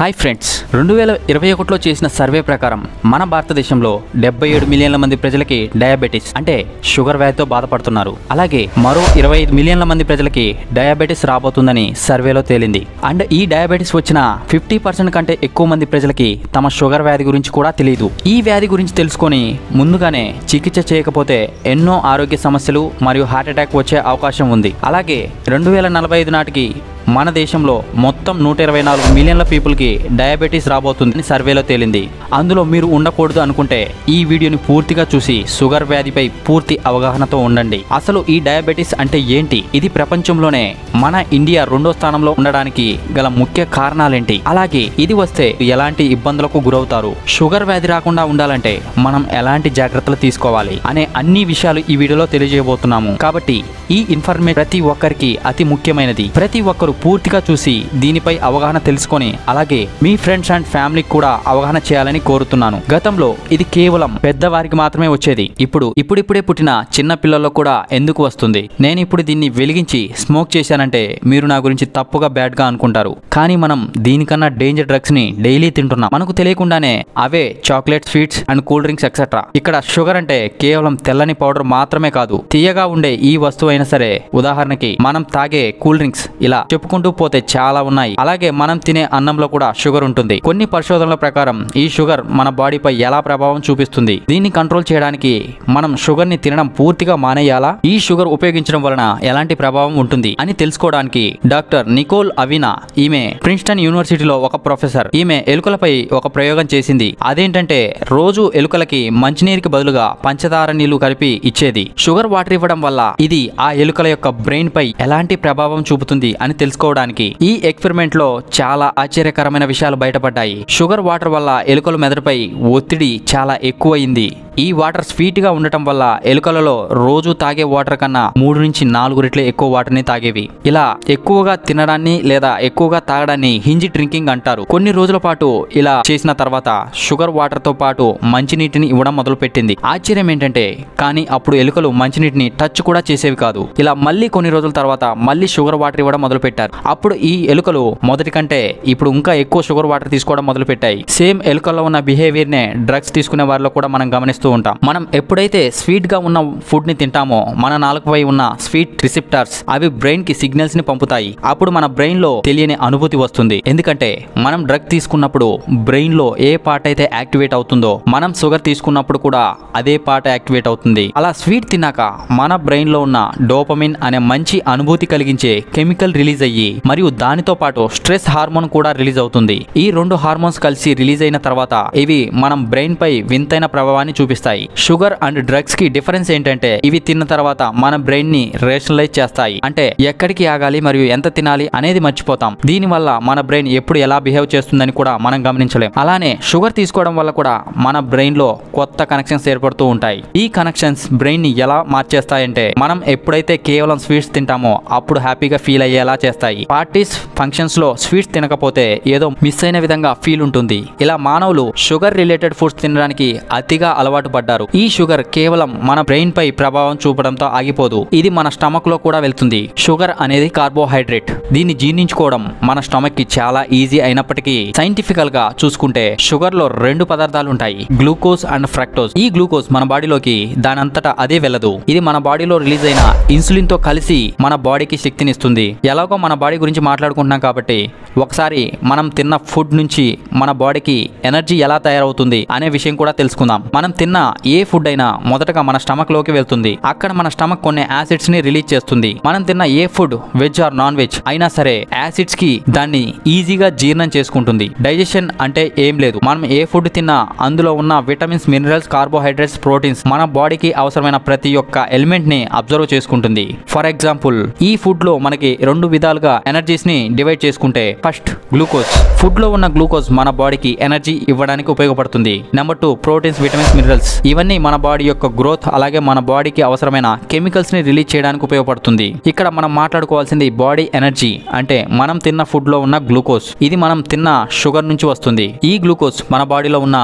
Hi friends, 2021లో చేసిన survey ప్రకారం మన భారతదేశంలో 77 మిలియన్ల మంది ప్రజలకి డయాబెటిస్ అంటే షుగర్ వ్యాధితో బాధపడుతున్నారు. అలాగే మరో 25 మిలియన్ల మంది ప్రజలకి డయాబెటిస్ రాబోతుందని సర్వేలో తేలింది. అండ్ ఈ డయాబెటిస్ వచ్చిన 50% కంటే ఎక్కువ మంది ప్రజలకి తమ షుగర్ వ్యాధి గురించి కూడా తెలియదు. ఈ వ్యాధి గురించి తెలుసుకొని ముందుగానే చికిత్స చేయకపోతే ఎన్నో ఆరోగ్య సమస్యలు మరియు హార్ట్ అటాక్ వచ్చే అవకాశం ఉంది. అలాగే 2045 నాటికి మన దేశంలో మొత్తం 124 మిలియన్ల పీపుల్కి డయాబెటీస్ రాబోతుందని సర్వేలో తేలింది. అందులో మీరు ఉండకూడదు అనుకుంటే ఈ వీడియోని పూర్తిగా చూసి షుగర్ వ్యాధిపై పూర్తి అవగాహనతో ఉండండి. అసలు ఈ డయాబెటీస్ అంటే ఏంటి, ఇది ప్రపంచంలోనే మన ఇండియా 2వ స్థానంలో ఉండడానికి గల ముఖ్య కారణాలేంటి, అలాగే ఇది వస్తే ఎలాంటి ఇబ్బందులకు గురవుతారు, షుగర్ వ్యాధి రాకుండా ఉండాలంటే మనం ఎలాంటి జాగ్రత్తలు తీసుకోవాలి అనే అన్ని విషయాలు ఈ వీడియోలో తెలియజేయబోతున్నాము. కాబట్టి ఈ ఇన్ఫర్మేషన్ ప్రతి ఒక్కరికి అతి ముఖ్యమైనది. ప్రతి ఒక్కరు పూర్తిగా చూసి దీనిపై అవగాహన తెలుసుకొని అలాగే మీ ఫ్రెండ్స్ అండ్ ఫ్యామిలీకి కూడా అవగాహన చేయాలని కోరుతున్నాను. గతంలో ఇది కేవలం పెద్దవారికి మాత్రమే వచ్చేది. ఇప్పుడిప్పుడే పుట్టిన చిన్న పిల్లల్లో కూడా ఎందుకు వస్తుంది? నేను ఇప్పుడు దీన్ని వెలిగించి స్మోక్ చేశానంటే మీరు నా గురించి తప్పుగా బ్యాడ్ గా అనుకుంటారు. కానీ మనం దీనికన్నా డేంజర్ డ్రగ్స్ ని డైలీ తింటున్నాం. మనకు తెలియకుండానే అవే chocolate, sweets and cool drinks etcetera. ఇక్కడ షుగర్ అంటే కేవలం తెల్లని పౌడర్ మాత్రమే కాదు, తీయగా ఉండే ఈ వస్తువు అయినా సరే. ఉదాహరణకి మనం తాగే కూల్ డ్రింక్స్, ఇలా చెప్పుకుంటూ పోతే చాలా ఉన్నాయి. అలాగే మనం తినే అన్నంలో కూడా షుగర్ ఉంటుంది. కొన్ని పరిశోధనల ప్రకారం ఈ షుగర్ మన బాడీపై ఎలా ప్రభావం చూపిస్తుంది, దీన్ని కంట్రోల్ చేయడానికి మనం షుగర్ ని తినడం పూర్తిగా మానేయాలా, ఈ షుగర్ ఉపయోగించడం వలన ఎలాంటి ప్రభావం ఉంటుంది అని తెలుసుకోవడానికి డాక్టర్ నికోల్ అవినా, ఈమె ప్రిన్స్టన్ యూనివర్సిటీలో ఒక ప్రొఫెసర్, ఈమె ఎలుకలపై ఒక ప్రయోగం చేసింది. అదేంటంటే రోజు ఎలుకలకి మంచినీరుకి బదులుగా పంచదార నీళ్లు కలిపి ఇచ్చేది. షుగర్ వాటర్ ఇవ్వడం వల్ల ఇది ఆ ఎలుకల యొక్క బ్రెయిన్ పై ఎలాంటి ప్రభావం చూపుతుంది అని తెలుసుకోవడానికి ఈ ఎక్స్పెరిమెంట్ లో చాలా ఆశ్చర్యకరమైన విషయాలు బయటపడ్డాయి. షుగర్ వాటర్ వల్ల ఎలుకల మెదడుపై ఒత్తిడి చాలా ఎక్కువైంది. ఈ వాటర్ స్వీట్ గా ఉండటం వల్ల ఎలుకలలో రోజు తాగే వాటర్ కన్నా 3 నుంచి 4 రెట్లు ఎక్కువ వాటర్ ని తాగేవి. ఇలా ఎక్కువగా తినడాన్ని లేదా ఎక్కువగా తాగడాన్ని హింజ్ డ్రింకింగ్ అంటారు. కొన్ని రోజుల పాటు ఇలా చేసిన తర్వాత షుగర్ వాటర్ తో పాటు మంచినీటిని ఇవ్వడం మొదలు పెట్టింది. ఆశ్చర్యం ఏంటంటే కానీ అప్పుడు ఎలుకలు మంచినీటిని టచ్ కూడా చేసేవి కాదు. ఇలా మళ్ళీ కొన్ని రోజుల తర్వాత మళ్ళీ షుగర్ వాటర్ ఇవ్వడం మొదలు పెట్టారు. అప్పుడు ఈ ఎలుకలు మొదటి కంటే ఇప్పుడు ఇంకా ఎక్కువ షుగర్ వాటర్ తీసుకోవడం మొదలు పెట్టాయి. సేమ్ ఎలుకల్లో ఉన్న బిహేవియర్ నే డ్రగ్స్ తీసుకునే వారిలో కూడా మనం గమనిస్తూ ఉంటాం. మనం ఎప్పుడైతే స్వీట్ గా ఉన్న ఫుడ్ ని తింటామో మన నాలుకపై ఉన్న స్వీట్ రిసెప్టార్స్ అవి బ్రెయిన్ కి సిగ్నల్స్ ని పంపుతాయి. అప్పుడు మన బ్రెయిన్ లో తెలియని అనుభూతి వస్తుంది. ఎందుకంటే మనం డ్రగ్ తీసుకున్నప్పుడు బ్రెయిన్ లో ఏ పార్ట్ అయితే యాక్టివేట్ అవుతుందో మనం షుగర్ తీసుకున్నప్పుడు కూడా అదే పార్ట్ యాక్టివేట్ అవుతుంది. అలా స్వీట్ తిన్నాక మన బ్రెయిన్ లో ఉన్న డోపమిన్ అనే మంచి అనుభూతి కలిగించే కెమికల్ రిలీజ్ అయ్యి మరియు దానితో పాటు స్ట్రెస్ హార్మోన్ కూడా రిలీజ్ అవుతుంది. ఈ 2 హార్మోన్స్ కలిసి రిలీజ్ అయిన తర్వాత ఇవి మనం బ్రెయిన్ పై వింతైన ప్రభావాన్ని చూపిస్తాయి. షుగర్ అండ్ డ్రగ్స్ కి డిఫరెన్స్ ఏంటంటే ఇవి తిన్న తర్వాత మన బ్రెయిన్ ని రేషనలైజ్ చేస్తాయి. అంటే ఎక్కడికి ఆగాలి మరియు ఎంత తినాలి అనేది మర్చిపోతాం. దీని వల్ల మన బ్రెయిన్ ఎప్పుడు ఎలా బిహేవ్ చేస్తుందని కూడా మనం గమనించలేం. అలానే షుగర్ తీసుకోవడం వల్ల కూడా మన బ్రెయిన్ లో కొత్త కనెక్షన్స్ ఏర్పడుతూ ఉంటాయి. ఈ కనెక్షన్స్ బ్రెయిన్ ని ఎలా మార్చేస్తాయంటే మనం ఎప్పుడైతే కేవలం స్వీట్స్ తింటామో అప్పుడు హ్యాపీగా ఫీల్ అయ్యేలా చేస్తాయి. పార్టీస్, ఫంక్షన్స్ లో స్వీట్స్ తినకపోతే ఏదో మిస్ అయిన విధంగా ఫీల్ ఉంటుంది. ఇలా మానవులు షుగర్ రిలేటెడ్ ఫుడ్స్ తినడానికి అతిగా అలవాటు పడ్డారు. ఈ షుగర్ కేవలం మన బ్రెయిన్ పై ప్రభావం చూపడంతో ఆగిపోదు, ఇది మన స్టమక్ లో కూడా వెళ్తుంది. షుగర్ అనేది కార్బోహైడ్రేట్. దీన్ని జీర్ణించుకోవడం మన స్టమక్ కి చాలా ఈజీ అయినప్పటికీ సైంటిఫికల్ గా చూసుకుంటే షుగర్ లో 2 పదార్థాలు ఉంటాయి, గ్లూకోజ్ అండ్ ఫ్రక్టోజ్. ఈ గ్లూకోజ్ మన బాడీలోకి దానంతటా అదే వెళ్ళదు. ఇది మన బాడీలో రిలీజ్ అయిన ఇన్సులిన్ తో కలిసి మన బాడీకి శక్తినిస్తుంది. ఎలాగో మన బాడీ గురించి మాట్లాడుకుంటున్నాం కాబట్టి ఒకసారి మనం తిన్న ఫుడ్ నుంచి మన బాడీకి ఎనర్జీ ఎలా తయారవుతుంది అనే విషయం కూడా తెలుసుకుందాం. మనం తిన్న ఏ ఫుడ్ అయినా మొదటగా మన స్టమక్ లోకి వెళ్తుంది. అక్కడ మన స్టమక్ కొన్ని యాసిడ్స్ ని రిలీజ్ చేస్తుంది. మనం తిన్న ఏ food, veg or non veg అయినా సరే, యాసిడ్స్ కి దాన్ని ఈజీగా జీర్ణం చేసుకుంటుంది. డైజెషన్ అంటే ఏం లేదు, మనం ఏ ఫుడ్ తిన్నా అందులో ఉన్న విటమిన్స్, మినరల్స్, కార్బోహైడ్రేట్స్, ప్రోటీన్స్ మన బాడీకి అవసరమైన ప్రతి ఒక్క ఎలిమెంట్ ని అబ్జర్వ్ చేసుకుంటుంది. ఫర్ ఎగ్జాంపుల్ ఈ ఫుడ్ లో మనకి 2 విధాలుగా ఎనర్జీస్ ని డివైడ్ చేసుకుంటే, ఫస్ట్ గ్లూకోజ్. ఫుడ్ లో ఉన్న గ్లూకోజ్ మన బాడీకి ఎనర్జీ ఇవ్వడానికి ఉపయోగపడుతుంది. Number 2 proteins, vitamins, minerals. ఇవన్నీ మన బాడీ యొక్క గ్రోత్ అలాగే మన బాడీకి అవసరమైన కెమికల్స్ ని రిలీజ్ చేయడానికి ఉపయోగపడుతుంది. ఇక్కడ మనం మాట్లాడుకోవాల్సింది బాడీ ఎనర్జీ అంటే మనం తిన్న ఫుడ్ లో ఉన్న గ్లూకోజ్. ఇది మనం తిన్న షుగర్ నుంచి వస్తుంది. ఈ గ్లూకోజ్ మన బాడీలో ఉన్న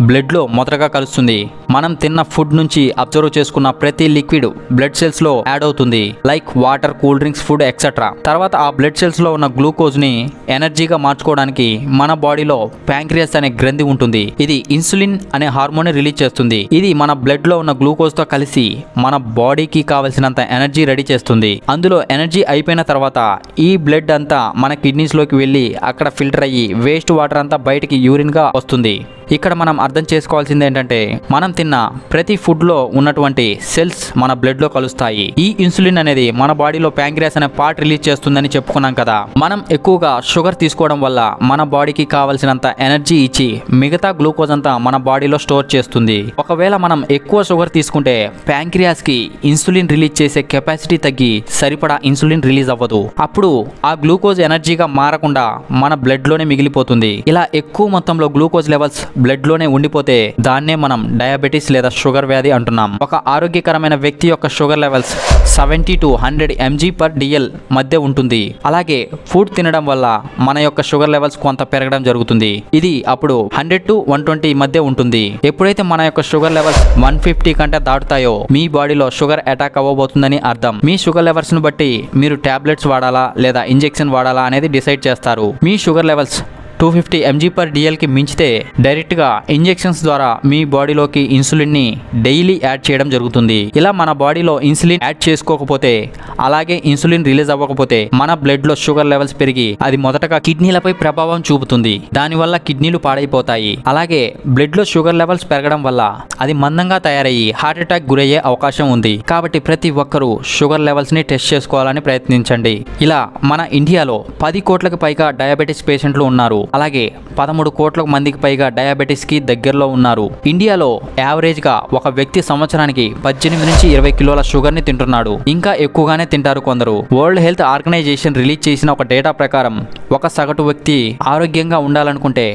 బ్లడ్ లో మొదటగా కలుస్తుంది. మనం తిన్న ఫుడ్ నుంచి అబ్జర్వ్ చేసుకున్న ప్రతి లిక్విడ్ బ్లడ్ సెల్స్ లో యాడ్ అవుతుంది, like water, cool drinks, food etcetera. తర్వాత ఆ బ్లడ్ సెల్స్ లో ఉన్న గ్లూకోజ్ ని ఎనర్జీగా మార్చుకోవడానికి మన బాడీలో ప్యాంక్రియాస్ అనే గ్రంథి ఉంటుంది. ఇది ఇన్సులిన్ అనే హార్మోన్ రిలీజ్ చేస్తుంది. ఇది మన బ్లడ్ లో ఉన్న గ్లూకోజ్ తో కలిసి మన బాడీకి కావలసినంత ఎనర్జీ రెడీ చేస్తుంది. అందులో ఎనర్జీ అయిపోయిన తర్వాత ఈ బ్లడ్ అంతా మన కిడ్నీస్ లోకి వెళ్ళి అక్కడ ఫిల్టర్ అయ్యి వేస్ట్ వాటర్ అంతా బయటికి యూరిన్ గా వస్తుంది. ఇక్కడ మనం అర్థం చేసుకోవాల్సింది ఏంటంటే మనం తిన్న ప్రతి ఫుడ్ లో ఉన్నటువంటి సెల్స్ మన బ్లడ్ లో కలుస్తాయి. ఈ ఇన్సులిన్ అనేది మన బాడీలో ప్యాంక్రియాస్ అనే పార్ట్ రిలీజ్ చేస్తుందని చెప్పుకున్నాం కదా. మనం ఎక్కువగా షుగర్ తీసుకోవడం వల్ల మన బాడీకి కావాల్సినంత ఎనర్జీ ఇచ్చి మిగతా గ్లూకోజ్ అంతా మన బాడీలో స్టోర్ చేస్తుంది. ఒకవేళ మనం ఎక్కువ షుగర్ తీసుకుంటే ప్యాంక్రియాస్ కి ఇన్సులిన్ రిలీజ్ చేసే కెపాసిటీ తగ్గి సరిపడా ఇన్సులిన్ రిలీజ్ అవ్వదు. అప్పుడు ఆ గ్లూకోజ్ ఎనర్జీగా మారకుండా మన బ్లడ్ లోనే మిగిలిపోతుంది. ఇలా ఎక్కువ మొత్తంలో గ్లూకోజ్ లెవెల్స్ బ్లడ్ లోనే ఉండిపోతే దాన్నే మనం డయాబెటీస్ లేదా షుగర్ వ్యాధి అంటున్నాం. ఒక ఆరోగ్యకరమైన వ్యక్తి యొక్క షుగర్ లెవెల్స్ 70 to 100 mg/dl మధ్య ఉంటుంది. అలాగే ఫుడ్ తినడం వల్ల మన యొక్క షుగర్ లెవెల్స్ కొంత పెరగడం జరుగుతుంది. ఇది అప్పుడు 100 to 120 మధ్య ఉంటుంది. ఎప్పుడైతే మన యొక్క షుగర్ లెవెల్స్ 150 కంటే దాటుతాయో మీ బాడీలో షుగర్ అటాక్ అవ్వబోతుందని అర్థం. మీ షుగర్ లెవెల్స్ ను బట్టి మీరు టాబ్లెట్స్ వాడాలా లేదా ఇంజెక్షన్ వాడాలా అనేది డిసైడ్ చేస్తారు. మీ షుగర్ లెవెల్స్ 250 mg/dl కి మించితే డైరెక్ట్ గా ఇంజెక్షన్స్ ద్వారా మీ బాడీలోకి ఇన్సులిన్ ని డైలీ యాడ్ చేయడం జరుగుతుంది. ఇలా మన బాడీలో ఇన్సులిన్ యాడ్ చేసుకోకపోతే, అలాగే ఇన్సులిన్ రిలీజ్ అవ్వకపోతే మన బ్లడ్ లో షుగర్ లెవెల్స్ పెరిగి అది మొదటగా కిడ్నీలపై ప్రభావం చూపుతుంది. దానివల్ల కిడ్నీలు పాడైపోతాయి. అలాగే బ్లడ్ లో షుగర్ లెవెల్స్ పెరగడం వల్ల అది మందంగా తయారయ్యి హార్ట్ అటాక్ గురయ్యే అవకాశం ఉంది. కాబట్టి ప్రతి ఒక్కరూ షుగర్ లెవెల్స్ ని టెస్ట్ చేసుకోవాలని ప్రయత్నించండి. ఇలా మన ఇండియాలో 10 కోట్లకు పైగా డయాబెటీస్ పేషెంట్లు ఉన్నారు. అలాగే 13 కోట్ల మందికి పైగా డయాబెటీస్ కి దగ్గరలో ఉన్నారు. ఇండియాలో యావరేజ్ గా ఒక వ్యక్తి సంవత్సరానికి 18 నుంచి 20 కిలోల షుగర్ ని తింటున్నాడు. ఇంకా ఎక్కువగానే తింటారు కొందరు. వరల్డ్ హెల్త్ ఆర్గనైజేషన్ రిలీజ్ చేసిన ఒక డేటా ప్రకారం ఒక సగటు వ్యక్తి ఆరోగ్యంగా ఉండాలనుకుంటే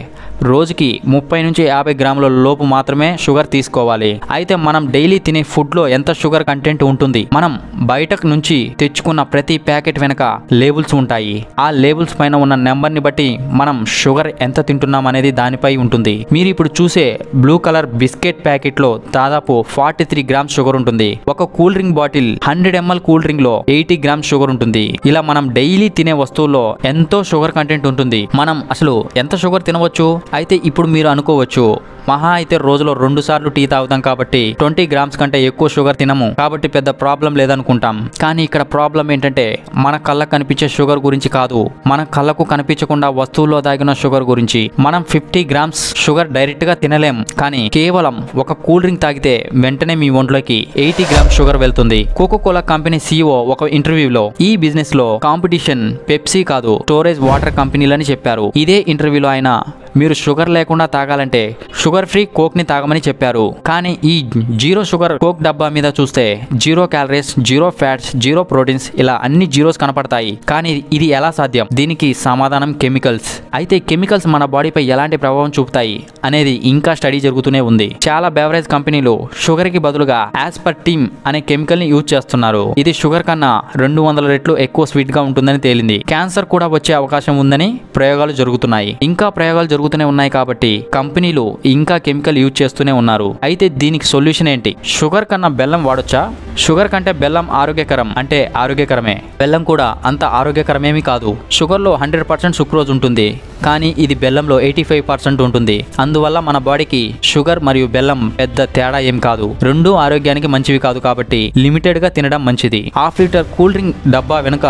రోజుకి 30 నుంచి 50 గ్రాముల లోపు మాత్రమే షుగర్ తీసుకోవాలి. అయితే మనం డైలీ తినే ఫుడ్ లో ఎంత షుగర్ కంటెంట్ ఉంటుంది? మనం బయటకు నుంచి తెచ్చుకున్న ప్రతి ప్యాకెట్ వెనక లేబుల్స్ ఉంటాయి. ఆ లేబుల్స్ పైన ఉన్న నెంబర్ ని బట్టి మనం షుగర్ ఎంత తింటున్నాం అనేది దానిపై ఉంటుంది. మీరు ఇప్పుడు చూసే బ్లూ కలర్ బిస్కెట్ ప్యాకెట్ లో దాదాపు 43 గ్రామ్స్ షుగర్ ఉంటుంది. ఒక cool drink bottle 100 ml cool drink లో 80 గ్రామ్స్ షుగర్ ఉంటుంది. ఇలా మనం డైలీ తినే వస్తువుల్లో ఎంతో షుగర్ కంటెంట్ ఉంటుంది. మనం అసలు ఎంత షుగర్ తినవచ్చు? అయితే ఇప్పుడు మీరు అనుకోవచ్చు, మహా అయితే రోజులో 2 సార్లు టీ తాగుతాం కాబట్టి 20 గ్రామ్స్ కంటే ఎక్కువ షుగర్ తినము కాబట్టి పెద్ద ప్రాబ్లం లేదనుకుంటాం. కానీ ఇక్కడ ప్రాబ్లం ఏంటంటే మన కళ్ళకు కనిపించే షుగర్ గురించి కాదు, మన కళ్ళకు కనిపించకుండా వస్తువుల్లో దాగిన షుగర్ గురించి. మనం 50 గ్రామ్స్ షుగర్ డైరెక్ట్ గా తినలేం. కానీ కేవలం ఒక కూల్ డ్రింక్ తాగితే వెంటనే మీ ఒంట్లోకి 80 గ్రామ్స్ షుగర్ వెళ్తుంది. కోకోకోలా కంపెనీ CEO ఒక ఇంటర్వ్యూలో ఈ బిజినెస్ లో కాంపిటీషన్ పెప్సీ కాదు, స్టోరేజ్ వాటర్ కంపెనీలని చెప్పారు. ఇదే ఇంటర్వ్యూలో ఆయన మీరు షుగర్ లేకుండా తాగాలంటే షుగర్ ఫ్రీ కోక్ ని తాగమని చెప్పారు. కానీ ఈ జీరో షుగర్ కోక్ డబ్బా మీద చూస్తే 0 క్యాలరీస్, 0 ఫ్యాట్స్, 0 ప్రోటీన్స్ ఇలా అన్ని జీరోస్ కనపడతాయి. కానీ ఇది ఎలా సాధ్యం? దీనికి సమాధానం కెమికల్స్. అయితే కెమికల్స్ మన బాడీపై ఎలాంటి ప్రభావం చూపుతాయి అనేది ఇంకా స్టడీ జరుగుతూనే ఉంది. చాలా బెవరేజ్ కంపెనీలు షుగర్ కి బదులుగా ఆస్పర్టీమ్ అనే కెమికల్ ని యూజ్ చేస్తున్నారు. ఇది షుగర్ కన్నా 200 రెట్లు ఎక్కువ స్వీట్ గా ఉంటుందని తేలింది. క్యాన్సర్ కూడా వచ్చే అవకాశం ఉందని ప్రయోగాలు జరుగుతున్నాయి. ఇంకా ప్రయోగాలు జరుగుతూనే ఉన్నాయి కాబట్టి కంపెనీలు ఇంకా కెమికల్ యూజ్ చేస్తూనే ఉన్నారు. అయితే దీనికి సొల్యూషన్ ఏంటి? షుగర్ కన్నా బెల్లం వాడొచ్చా? షుగర్ కంటే బెల్లం ఆరోగ్యకరం అంటే ఆరోగ్యకరమే. బెల్లం కూడా అంత ఆరోగ్యకరమేమీ కాదు. షుగర్లో 100% సుక్రోజ్ ఉంటుంది, కానీ ఇది బెల్లంలో 85% ఉంటుంది. అందువల్ల మన బాడీకి షుగర్ మరియు బెల్లం పెద్ద తేడా ఏం కాదు. రెండూ ఆరోగ్యానికి మంచివి కాదు కాబట్టి లిమిటెడ్ గా తినడం మంచిది. హాఫ్ లీటర్ కూల్ డ్రింక్ డబ్బా వెనుక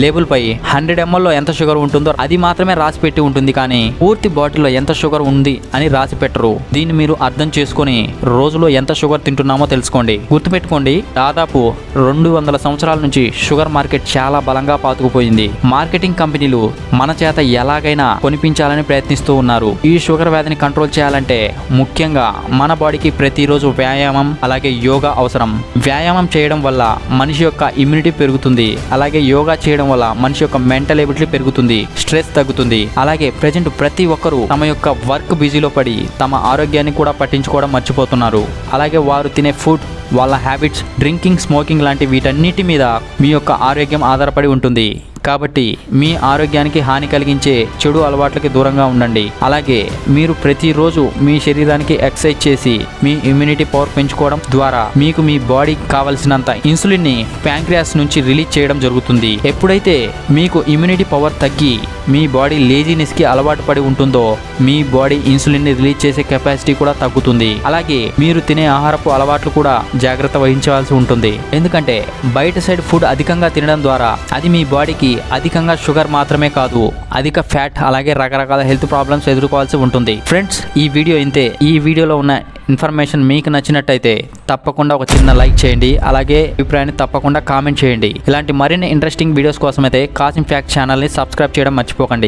లేబుల్ పై 100 ml లో ఎంత షుగర్ ఉంటుందో అది మాత్రమే రాసి పెట్టి ఉంటుంది. కానీ పూర్తి బాటిల్లో ఎంత షుగర్ ఉంది అని రాసి పెట్టరు. దీన్ని మీరు అర్థం చేసుకుని రోజులో ఎంత షుగర్ తింటున్నామో తెలుసుకోండి. గుర్తుపెట్టుకోండి, దాదాపు 200 సంవత్సరాల నుంచి షుగర్ మార్కెట్ చాలా బలంగా పాతుకుపోయింది. మార్కెటింగ్ కంపెనీలు మన చేత ఎలాగైనా కొనిపించాలని ప్రయత్నిస్తూ ఉన్నారు. ఈ షుగర్ వ్యాధిని కంట్రోల్ చేయాలంటే ముఖ్యంగా మన బాడీకి ప్రతిరోజు వ్యాయామం అలాగే యోగా అవసరం. వ్యాయామం చేయడం వల్ల మనిషి యొక్క ఇమ్యూనిటీ పెరుగుతుంది. అలాగే యోగా చేయడం వల్ల మనిషి యొక్క మెంటల్ ఎబిలిటీ పెరుగుతుంది, స్ట్రెస్ తగ్గుతుంది. అలాగే ప్రజెంట్ ప్రతి ఒక్కరూ తమ యొక్క వర్క్ బిజీలో పడి తమ ఆరోగ్యాన్ని కూడా పట్టించుకోవడం మర్చిపోతున్నారు. అలాగే వారు తినే ఫుడ్, వాళ్ళ హ్యాబిట్స్, డ్రింకింగ్, స్మోకింగ్ లాంటి వీటన్నిటి మీద మీ యొక్క ఆరోగ్యం ఆధారపడి ఉంటుంది. కాబట్టి మీ ఆరోగ్యానికి హాని కలిగించే చెడు అలవాట్లకి దూరంగా ఉండండి. అలాగే మీరు ప్రతిరోజు మీ శరీరానికి ఎక్సర్సైజ్ చేసి మీ ఇమ్యూనిటీ పవర్ పెంచుకోవడం ద్వారా మీకు మీ బాడీకి కావలసినంత ఇన్సులిన్ ని ప్యాంక్రియాస్ నుంచి రిలీజ్ చేయడం జరుగుతుంది. ఎప్పుడైతే మీకు ఇమ్యూనిటీ పవర్ తగ్గి మీ బాడీ లేజీనెస్ కి అలవాటు పడి ఉంటుందో మీ బాడీ ఇన్సులిన్ ని రిలీజ్ చేసే కెపాసిటీ కూడా తగ్గుతుంది. అలాగే మీరు తినే ఆహారపు అలవాట్లు కూడా జాగ్రత్త వహించవలసి ఉంటుంది. ఎందుకంటే బయట సైడ్ ఫుడ్ అధికంగా తినడం ద్వారా అది మీ బాడీకి అధికంగా షుగర్ మాత్రమే కాదు, అధిక ఫ్యాట్ అలాగే రకరకాల హెల్త్ ప్రాబ్లమ్స్ ఎదుర్కోవాల్సి ఉంటుంది. ఫ్రెండ్స్, ఈ వీడియో ఇంతే. ఈ వీడియోలో ఉన్న ఇన్ఫర్మేషన్ మీకు నచ్చినట్టయితే తప్పకుండా ఒక చిన్న లైక్ చేయండి. అలాగే అభిప్రాయాన్ని తప్పకుండా కామెంట్ చేయండి. ఇలాంటి మరిన్ని ఇంట్రెస్టింగ్ వీడియోస్ కోసం అయితే కాసిం ఫ్యాక్ట్ ఛానల్ని సబ్స్క్రైబ్ చేయడం మర్చిపోకండి.